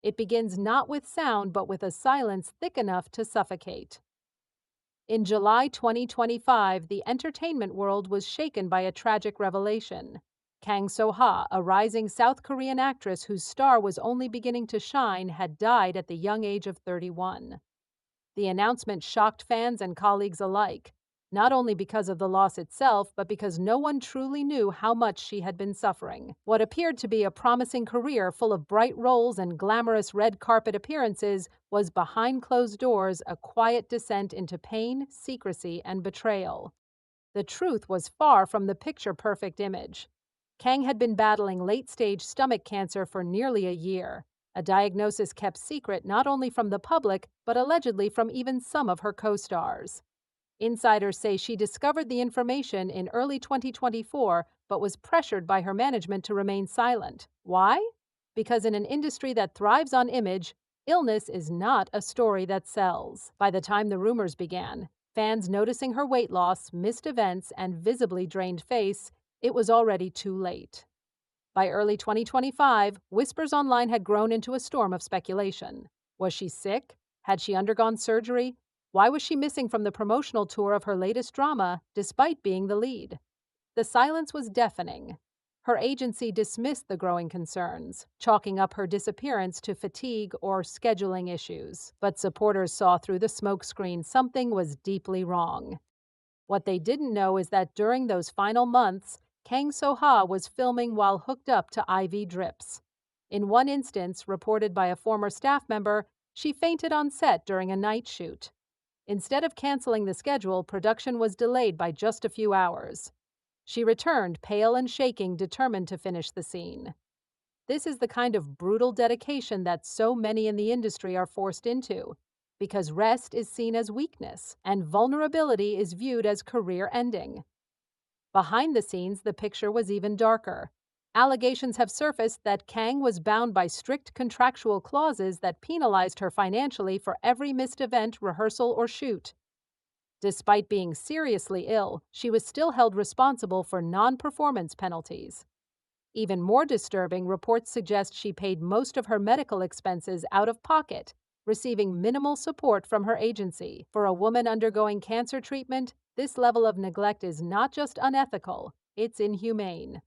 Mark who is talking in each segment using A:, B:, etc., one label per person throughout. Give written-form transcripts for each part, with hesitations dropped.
A: It begins not with sound, but with a silence thick enough to suffocate. In July 2025, the entertainment world was shaken by a tragic revelation. Kang So-ha, a rising South Korean actress whose star was only beginning to shine, had died at the young age of 31. The announcement shocked fans and colleagues alike, not only because of the loss itself, but because no one truly knew how much she had been suffering. What appeared to be a promising career full of bright roles and glamorous red carpet appearances was behind closed doors a quiet descent into pain, secrecy, and betrayal. The truth was far from the picture-perfect image. Kang had been battling late-stage stomach cancer for nearly a year, a diagnosis kept secret not only from the public, but allegedly from even some of her co-stars. Insiders say she discovered the information in early 2024, but was pressured by her management to remain silent. Why? Because in an industry that thrives on image, illness is not a story that sells. By the time the rumors began, fans noticing her weight loss, missed events, and visibly drained face, it was already too late. By early 2025, whispers online had grown into a storm of speculation. Was she sick? Had she undergone surgery? Why was she missing from the promotional tour of her latest drama, despite being the lead? The silence was deafening. Her agency dismissed the growing concerns, chalking up her disappearance to fatigue or scheduling issues. But supporters saw through the smokescreen something was deeply wrong. What they didn't know is that during those final months, Kang So-ha was filming while hooked up to IV drips. In one instance, reported by a former staff member, she fainted on set during a night shoot. Instead of canceling the schedule, production was delayed by just a few hours. She returned, pale and shaking, determined to finish the scene. This is the kind of brutal dedication that so many in the industry are forced into, because rest is seen as weakness and vulnerability is viewed as career ending. Behind the scenes, the picture was even darker. Allegations have surfaced that Kang was bound by strict contractual clauses that penalized her financially for every missed event, rehearsal, or shoot. Despite being seriously ill, she was still held responsible for non-performance penalties. Even more disturbing, reports suggest she paid most of her medical expenses out of pocket, receiving minimal support from her agency. For a woman undergoing cancer treatment, this level of neglect is not just unethical, it's inhumane.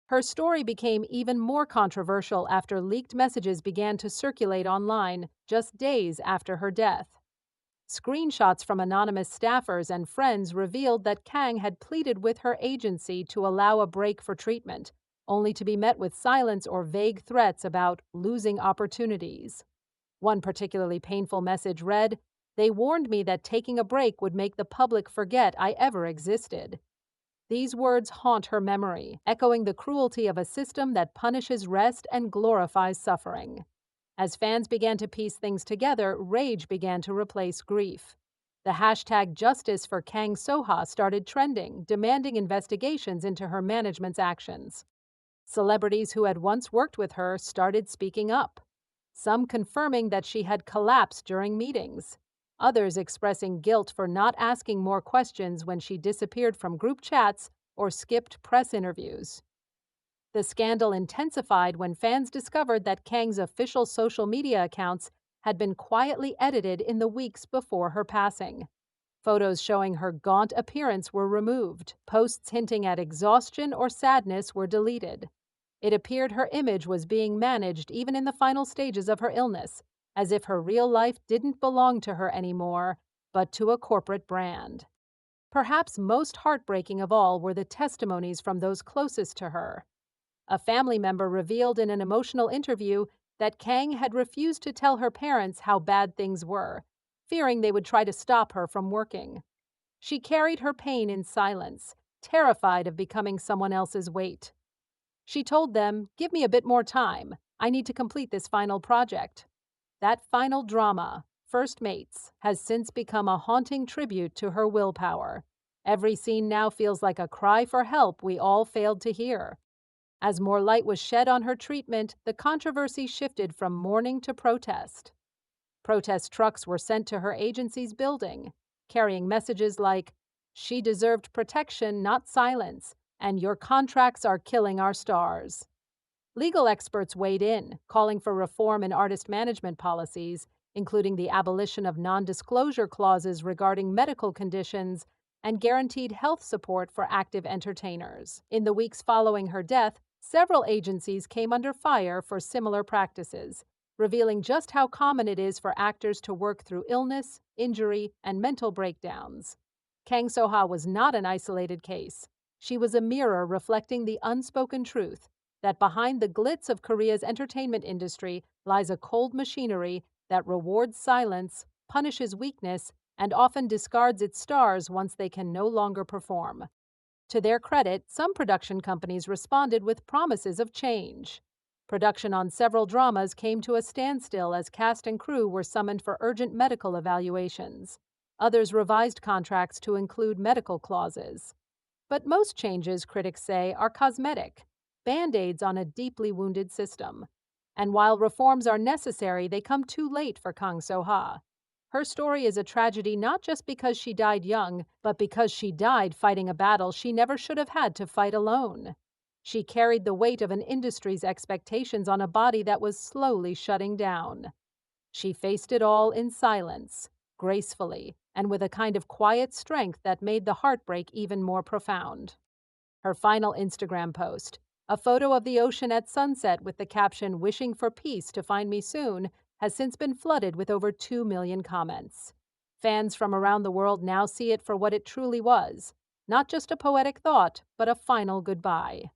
A: Her story became even more controversial after leaked messages began to circulate online just days after her death. Screenshots from anonymous staffers and friends revealed that Kang had pleaded with her agency to allow a break for treatment, only to be met with silence or vague threats about losing opportunities. One particularly painful message read, "They warned me that taking a break would make the public forget I ever existed." These words haunt her memory, echoing the cruelty of a system that punishes rest and glorifies suffering. As fans began to piece things together, rage began to replace grief. The hashtag Justice for Kang So-ha started trending, demanding investigations into her management's actions. Celebrities who had once worked with her started speaking up, some confirming that she had collapsed during meetings, others expressing guilt for not asking more questions when she disappeared from group chats or skipped press interviews. The scandal intensified when fans discovered that Kang's official social media accounts had been quietly edited in the weeks before her passing. Photos showing her gaunt appearance were removed. Posts hinting at exhaustion or sadness were deleted. It appeared her image was being managed even in the final stages of her illness, as if her real life didn't belong to her anymore, but to a corporate brand. Perhaps most heartbreaking of all were the testimonies from those closest to her. A family member revealed in an emotional interview that Kang had refused to tell her parents how bad things were, fearing they would try to stop her from working. She carried her pain in silence, terrified of becoming someone else's weight. She told them, "Give me a bit more time. I need to complete this final project." That final drama, First Mates, has since become a haunting tribute to her willpower. Every scene now feels like a cry for help we all failed to hear. As more light was shed on her treatment, the controversy shifted from mourning to protest. Protest trucks were sent to her agency's building, carrying messages like, "She deserved protection, not silence, and your contracts are killing our stars." Legal experts weighed in, calling for reform in artist management policies, including the abolition of non disclosure clauses regarding medical conditions and guaranteed health support for active entertainers. In the weeks following her death, several agencies came under fire for similar practices, revealing just how common it is for actors to work through illness, injury, and mental breakdowns. Kang So-ha was not an isolated case. She was a mirror reflecting the unspoken truth that behind the glitz of Korea's entertainment industry lies a cold machinery that rewards silence, punishes weakness, and often discards its stars once they can no longer perform. To their credit, some production companies responded with promises of change. Production on several dramas came to a standstill as cast and crew were summoned for urgent medical evaluations. Others revised contracts to include medical clauses. But most changes, critics say, are cosmetic, band-aids on a deeply wounded system. And while reforms are necessary, they come too late for Kang So-ha. Her story is a tragedy not just because she died young, but because she died fighting a battle she never should have had to fight alone. She carried the weight of an industry's expectations on a body that was slowly shutting down. She faced it all in silence, gracefully, and with a kind of quiet strength that made the heartbreak even more profound. Her final Instagram post, a photo of the ocean at sunset with the caption "Wishing for peace to find me soon," has since been flooded with over 2 million comments. Fans from around the world now see it for what it truly was, not just a poetic thought, but a final goodbye.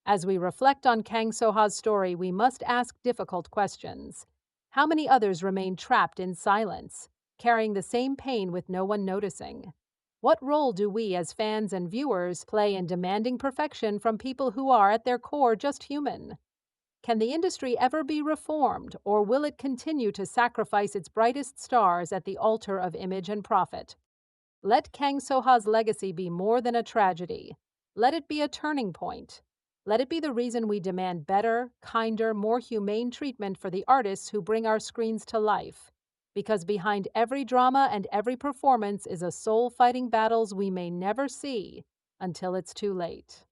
A: As we reflect on Kang So-ha's story, we must ask difficult questions. How many others remain trapped in silence, carrying the same pain with no one noticing? What role do we as fans and viewers play in demanding perfection from people who are, at their core, just human? Can the industry ever be reformed, or will it continue to sacrifice its brightest stars at the altar of image and profit? Let Kang So-ha's legacy be more than a tragedy. Let it be a turning point. Let it be the reason we demand better, kinder, more humane treatment for the artists who bring our screens to life. Because behind every drama and every performance is a soul fighting battles we may never see until it's too late.